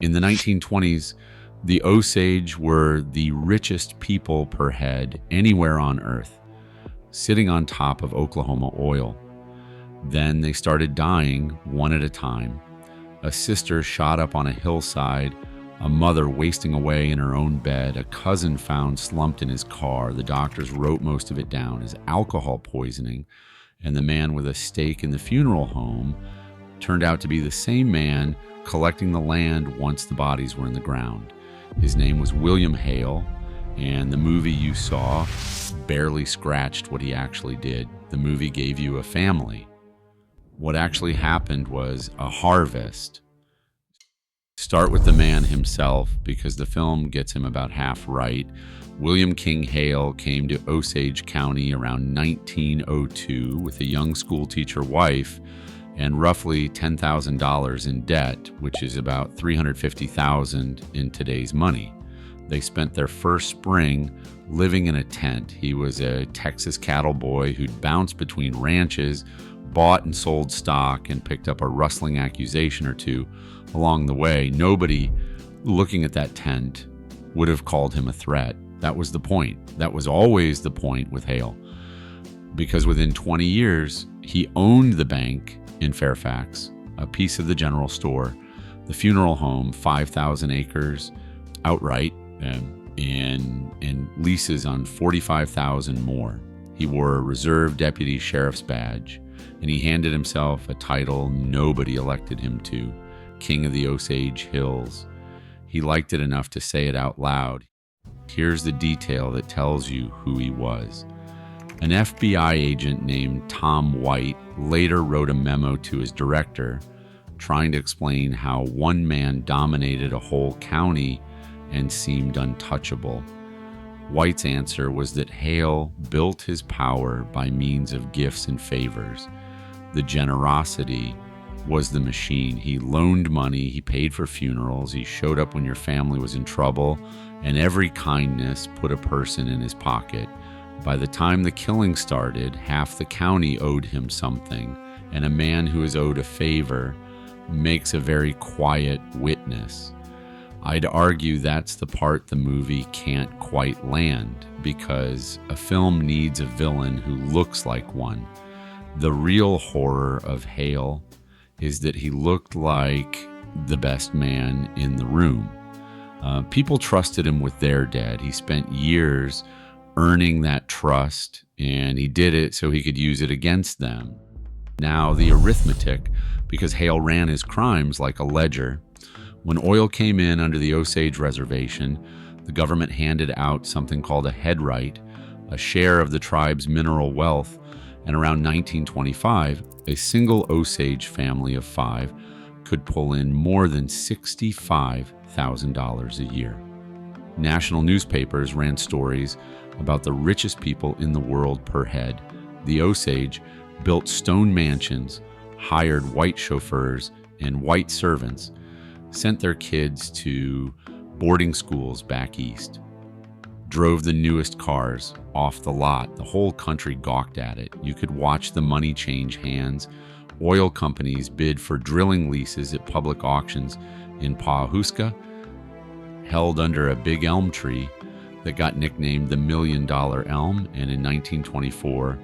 In the 1920s, the Osage were the richest people per head anywhere on Earth, sitting on top of Oklahoma oil. Then they started dying one at a time. A sister shot up on a hillside, a mother wasting away in her own bed, a cousin found slumped in his car. The doctors wrote most of it down as alcohol poisoning, and the man with a stake in the funeral home turned out to be the same man collecting the land once the bodies were in the ground. His name was William Hale, and the movie you saw barely scratched what he actually did. The movie gave you a family. What actually happened was a harvest. Start with the man himself, because the film gets him about half right. William King Hale came to Osage County around 1902 with a young schoolteacher wife and roughly $10,000 in debt, which is about $350,000 in today's money. They spent their first spring living in a tent. He was a Texas cattle boy who'd bounced between ranches, bought and sold stock, and picked up a rustling accusation or two along the way. Nobody looking at that tent would have called him a threat. That was the point. That was always the point with Hale, because within 20 years, he owned the bank in Fairfax, a piece of the general store, the funeral home, 5,000 acres outright, and leases on 45,000 more. He wore a reserve deputy sheriff's badge, and he handed himself a title nobody elected him to, King of the Osage Hills. He liked it enough to say it out loud. Here's the detail that tells you who he was. An FBI agent named Tom White later wrote a memo to his director trying to explain how one man dominated a whole county and seemed untouchable. White's answer was that Hale built his power by means of gifts and favors. The generosity was the machine. He loaned money, he paid for funerals, he showed up when your family was in trouble, and every kindness put a person in his pocket. By the time the killing started, half the county owed him something, and a man who is owed a favor makes a very quiet witness. I'd argue that's the part the movie can't quite land, because a film needs a villain who looks like one. The real horror of Hale is that he looked like the best man in the room. People trusted him with their dead. He spent years earning that trust, and he did it so he could use it against them. Now, the arithmetic, because Hale ran his crimes like a ledger. When oil came in under the Osage Reservation, the government handed out something called a headright, a share of the tribe's mineral wealth, and around 1925, a single Osage family of 5 could pull in more than $65,000 a year. National newspapers ran stories about the richest people in the world per head. The Osage built stone mansions, hired white chauffeurs and white servants, sent their kids to boarding schools back east, drove the newest cars off the lot. The whole country gawked at it. You could watch the money change hands. Oil companies bid for drilling leases at public auctions in Pawhuska, held under a big elm tree that got nicknamed the $1 Million Elm. And in 1924,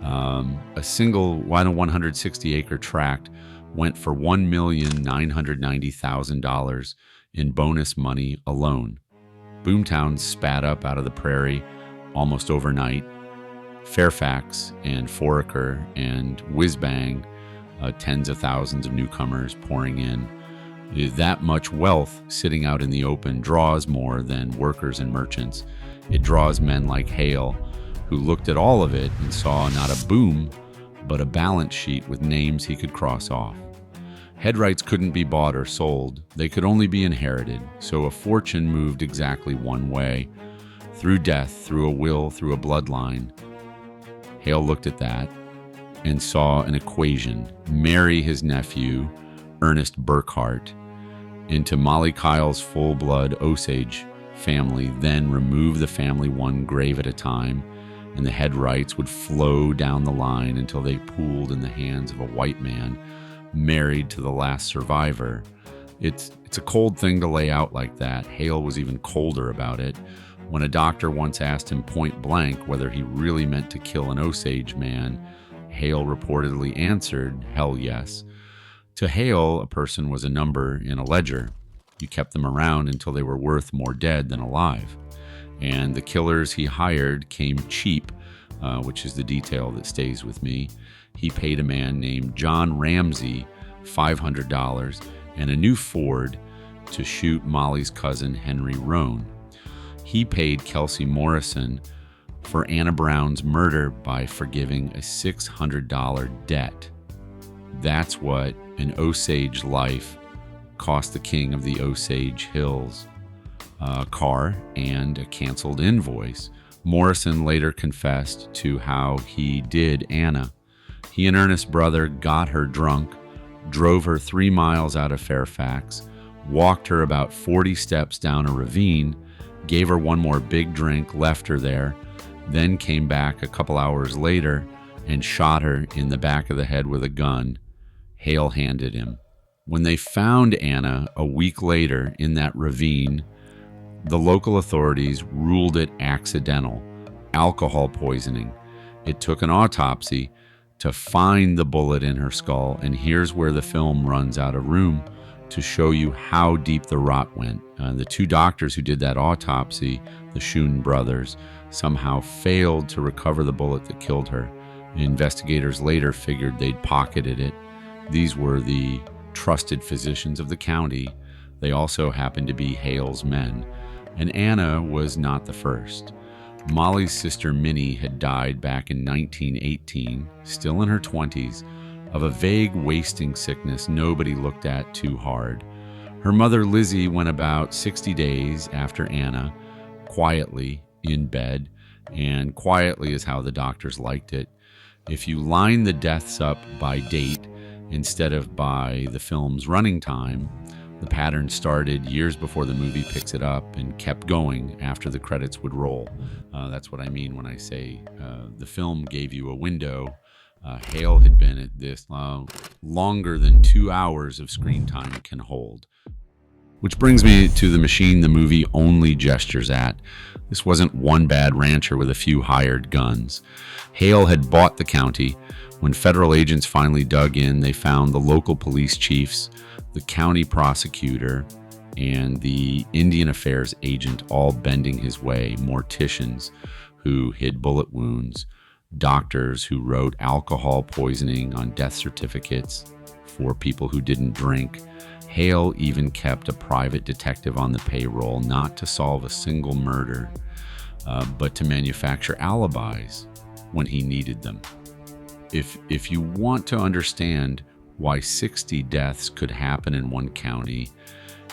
a single 160-acre tract went for $1,990,000 in bonus money alone. Boomtowns spat up out of the prairie almost overnight. Fairfax and Foraker and Whiz-Bang, tens of thousands of newcomers pouring in. That much wealth sitting out in the open draws more than workers and merchants. It draws men like Hale, who looked at all of it and saw not a boom, but a balance sheet with names he could cross off. Headrights couldn't be bought or sold. They could only be inherited, so a fortune moved exactly one way, through death, through a will, through a bloodline. Hale looked at that and saw an equation: marry his nephew, Ernest Burkhart, into Molly Kyle's full-blood Osage family, then remove the family one grave at a time, and the headrights would flow down the line until they pooled in the hands of a white man married to the last survivor. It's a cold thing to lay out like that. Hale was even colder about it. When a doctor once asked him point blank whether he really meant to kill an Osage man, Hale reportedly answered, "Hell yes." To Hale, a person was a number in a ledger. You kept them around until they were worth more dead than alive. And the killers he hired came cheap, which is the detail that stays with me. He paid a man named John Ramsey $500 and a new Ford to shoot Molly's cousin Henry Roan. He paid Kelsey Morrison for Anna Brown's murder by forgiving a $600 debt. That's what an Osage life cost the king of the Osage Hills: a car and a canceled invoice. Morrison later confessed to how he did Anna. He and Ernest's brother got her drunk, drove her 3 miles out of Fairfax, walked her about 40 steps down a ravine, gave her one more big drink, left her there, then came back a couple hours later and shot her in the back of the head with a gun Hale handed him. When they found Anna a week later in that ravine, the local authorities ruled it accidental, alcohol poisoning. It took an autopsy to find the bullet in her skull, and here's where the film runs out of room to show you how deep the rot went. The 2 doctors who did that autopsy, the Schoen brothers, somehow failed to recover the bullet that killed her. Investigators later figured they'd pocketed it. These were the trusted physicians of the county. They also happened to be Hale's men. And Anna was not the first. Molly's sister Minnie had died back in 1918, still in her 20s, of a vague wasting sickness nobody looked at too hard. Her mother Lizzie went about 60 days after Anna, quietly in bed, and quietly is how the doctors liked it. If you line the deaths up by date instead of by the film's running time, the pattern started years before the movie picks it up and kept going after the credits would roll. That's what I mean when I say the film gave you a window. Hale had been at this longer than 2 hours of screen time can hold. Which brings me to the machine the movie only gestures at. This wasn't one bad rancher with a few hired guns. Hale had bought the county. When federal agents finally dug in, they found the local police chiefs, the county prosecutor, and the Indian Affairs agent all bending his way, morticians who hid bullet wounds, doctors who wrote alcohol poisoning on death certificates for people who didn't drink. Hale even kept a private detective on the payroll, not to solve a single murder, but to manufacture alibis when he needed them. If you want to understand why 60 deaths could happen in one county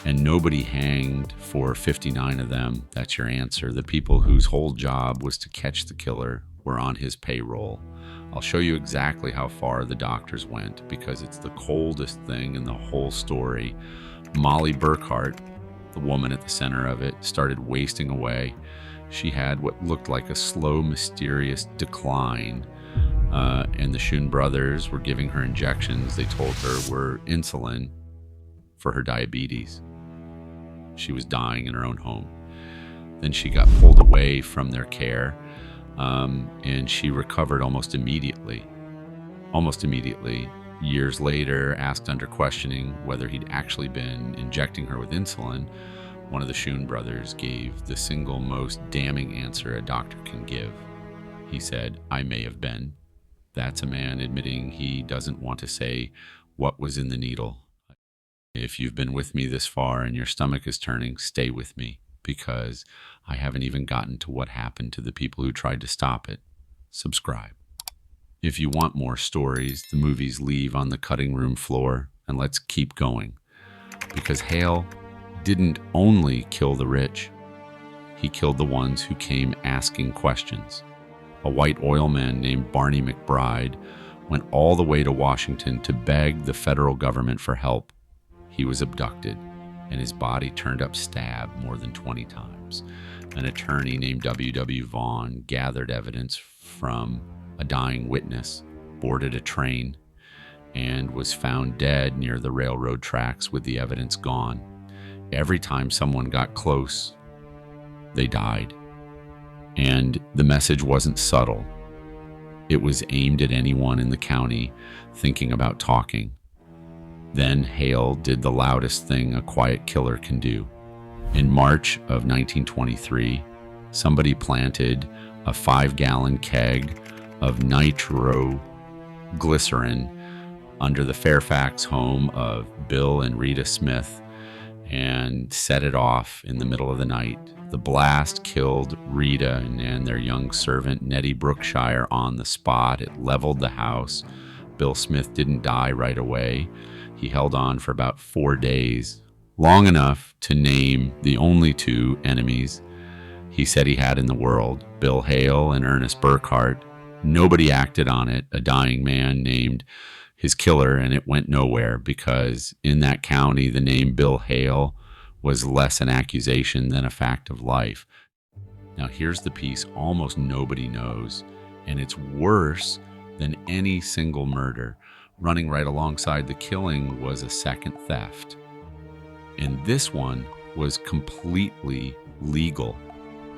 and nobody hanged for 59 of them, that's your answer. The people whose whole job was to catch the killer were on his payroll. I'll show you exactly how far the doctors went because it's the coldest thing in the whole story. Molly Burkhart, the woman at the center of it, started wasting away. She had what looked like a slow, mysterious decline. And the Schoen brothers were giving her injections they told her were insulin for her diabetes. She was dying in her own home. Then she got pulled away from their care, and she recovered almost immediately. Years later, asked under questioning whether he'd actually been injecting her with insulin, one of the Schoen brothers gave the single most damning answer a doctor can give. He said, "I may have been." That's a man admitting he doesn't want to say what was in the needle. If you've been with me this far and your stomach is turning, stay with me, because I haven't even gotten to what happened to the people who tried to stop it. Subscribe. If you want more stories the movies leave on the cutting room floor, and let's keep going. Because Hale didn't only kill the rich, he killed the ones who came asking questions. A white oilman named Barney McBride went all the way to Washington to beg the federal government for help. He was abducted, and his body turned up stabbed more than 20 times. An attorney named W.W. Vaughn gathered evidence from a dying witness, boarded a train, and was found dead near the railroad tracks with the evidence gone. Every time someone got close, they died. And the message wasn't subtle. It was aimed at anyone in the county thinking about talking. Then Hale did the loudest thing a quiet killer can do. In March of 1923, somebody planted a 5-gallon keg of nitroglycerin under the Fairfax home of Bill and Rita Smith and set it off in the middle of the night. The blast killed Rita and their young servant, Nettie Brookshire, on the spot. It leveled the house. Bill Smith didn't die right away. He held on for about 4 days, long enough to name the only 2 enemies he said he had in the world, Bill Hale and Ernest Burkhart. Nobody acted on it. A dying man named his killer, and it went nowhere because in that county, the name Bill Hale was less an accusation than a fact of life. Now, here's the piece almost nobody knows, and it's worse than any single murder. Running right alongside the killing was a second theft. And this one was completely legal.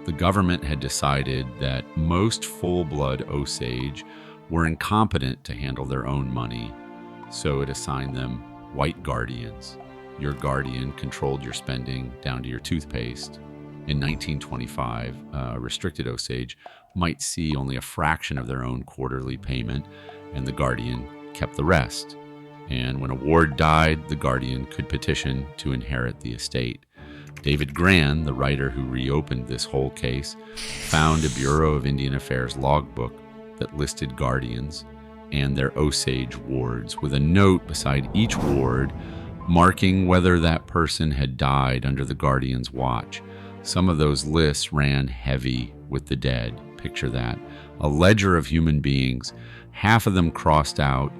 The government had decided that most full-blood Osage were incompetent to handle their own money, so it assigned them white guardians. Your guardian controlled your spending down to your toothpaste. In 1925, a restricted Osage might see only a fraction of their own quarterly payment, and the guardian kept the rest. And when a ward died, the guardian could petition to inherit the estate. David Gran, the writer who reopened this whole case, found a Bureau of Indian Affairs logbook that listed guardians and their Osage wards, with a note beside each ward marking whether that person had died under the guardian's watch. Some of those lists ran heavy with the dead. Picture that. A ledger of human beings, half of them crossed out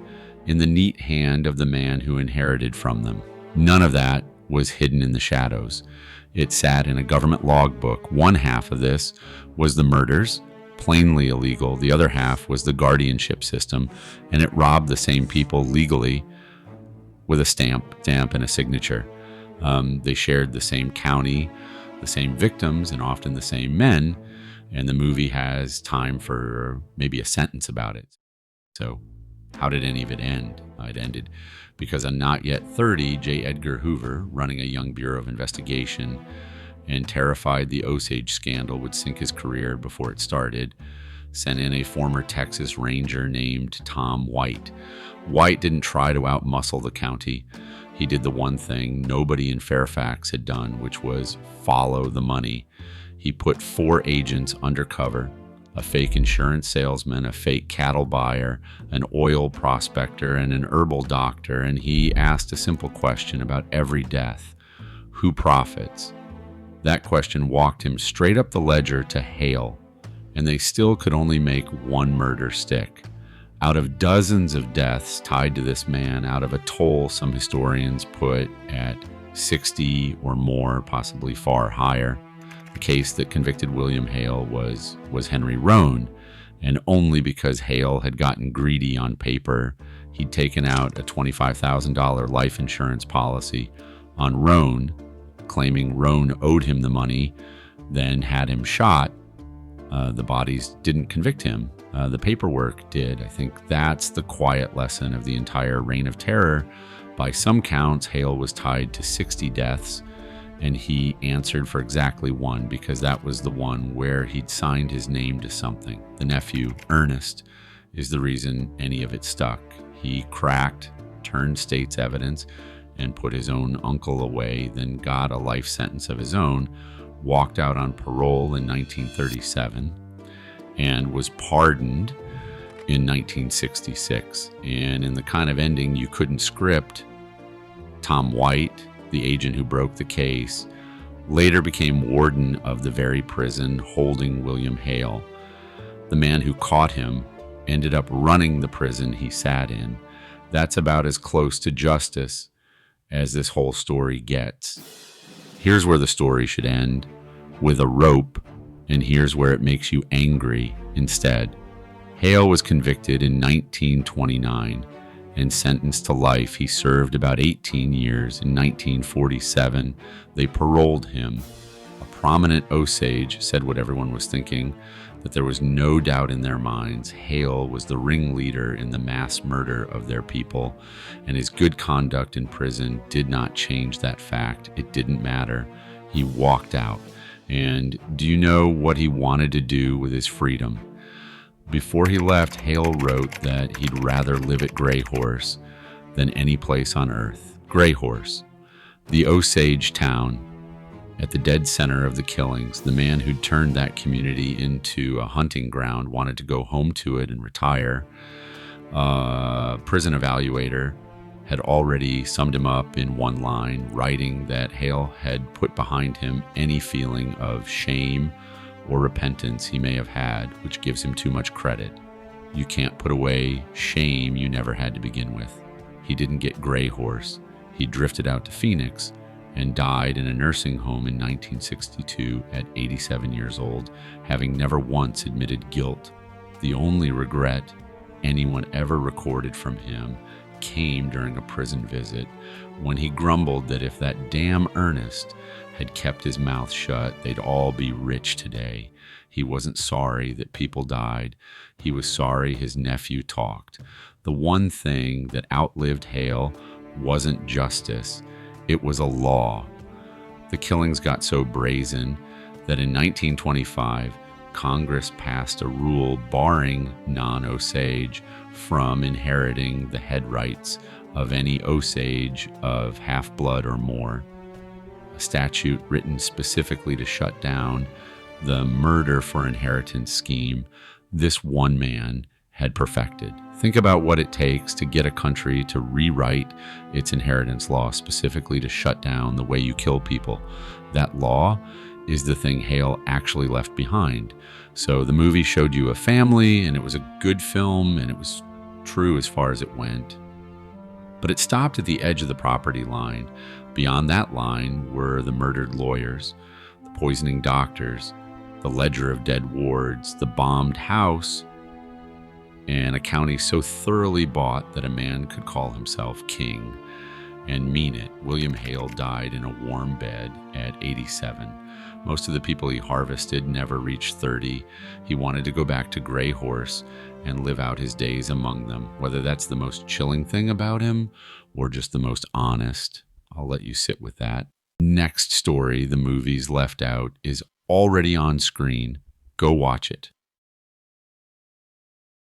in the neat hand of the man who inherited from them. None of that was hidden in the shadows. It sat in a government logbook. One half of this was the murders, plainly illegal. The other half was the guardianship system, and it robbed the same people legally with a stamp and a signature. They shared the same county, the same victims, and often the same men, and the movie has time for maybe a sentence about it. So how did any of it end? It ended because a not yet 30 J. Edgar Hoover, running a young Bureau of Investigation and terrified the Osage scandal would sink his career before it started, sent in a former Texas Ranger named Tom White. White didn't try to outmuscle the county. He did the one thing nobody in Fairfax had done, which was follow the money. He put 4 agents undercover: a fake insurance salesman, a fake cattle buyer, an oil prospector, and an herbal doctor, and he asked a simple question about every death: who profits? That question walked him straight up the ledger to Hale, and they still could only make one murder stick. Out of dozens of deaths tied to this man, out of a toll some historians put at 60 or more, possibly far higher, the case that convicted William Hale was Henry Roan, and only because Hale had gotten greedy on paper, he'd taken out a $25,000 life insurance policy on Roan, claiming Roan owed him the money, then had him shot. The bodies didn't convict him. The paperwork did. I think that's the quiet lesson of the entire Reign of Terror. By some counts, Hale was tied to 60 deaths, and he answered for exactly one, because that was the one where he'd signed his name to something. The nephew, Ernest, is the reason any of it stuck. He cracked, turned state's evidence, and put his own uncle away, then got a life sentence of his own, walked out on parole in 1937, and was pardoned in 1966. And in the kind of ending you couldn't script, Tom White, the agent who broke the case, later became warden of the very prison holding William Hale. The man who caught him ended up running the prison he sat in. That's about as close to justice as this whole story gets. Here's where the story should end, with a rope, and here's where it makes you angry instead. Hale was convicted in 1929, and sentenced to life. He served about 18 years. In 1947, they paroled him. A prominent Osage said what everyone was thinking, that there was no doubt in their minds Hale was the ringleader in the mass murder of their people, and his good conduct in prison did not change that fact. It didn't matter. He walked out. And do you know what he wanted to do with his freedom? Before he left, Hale wrote that he'd rather live at Gray Horse than any place on earth. Gray Horse, the Osage town at the dead center of the killings. The man who'd turned that community into a hunting ground wanted to go home to it and retire. Prison evaluator had already summed him up in one line, writing that Hale had put behind him any feeling of shame or repentance he may have had, which gives him too much credit. You can't put away shame you never had to begin with. He didn't get Gray Horse. He drifted out to Phoenix and died in a nursing home in 1962 at 87 years old, having never once admitted guilt. The only regret anyone ever recorded from him came during a prison visit when he grumbled that if that damn Ernest had kept his mouth shut, they'd all be rich today. He wasn't sorry that people died. He was sorry his nephew talked. The one thing that outlived Hale wasn't justice. It was a law. The killings got so brazen that in 1925, Congress passed a rule barring non-Osage from inheriting the head rights of any Osage of half-blood or more. A statute written specifically to shut down the murder for inheritance scheme this one man had perfected. Think about what it takes to get a country to rewrite its inheritance law specifically to shut down the way you kill people. That law is the thing Hale actually left behind. So the movie showed you a family, and it was a good film, and it was true as far as it went. But it stopped at the edge of the property line. Beyond that line were the murdered lawyers, the poisoning doctors, the ledger of dead wards, the bombed house, and a county so thoroughly bought that a man could call himself king and mean it. William Hale died in a warm bed at 87. Most of the people he harvested never reached 30. He wanted to go back to Gray Horse and live out his days among them. Whether that's the most chilling thing about him or just the most honest, I'll let you sit with that. Next story, the movies left out, is already on screen. Go watch it.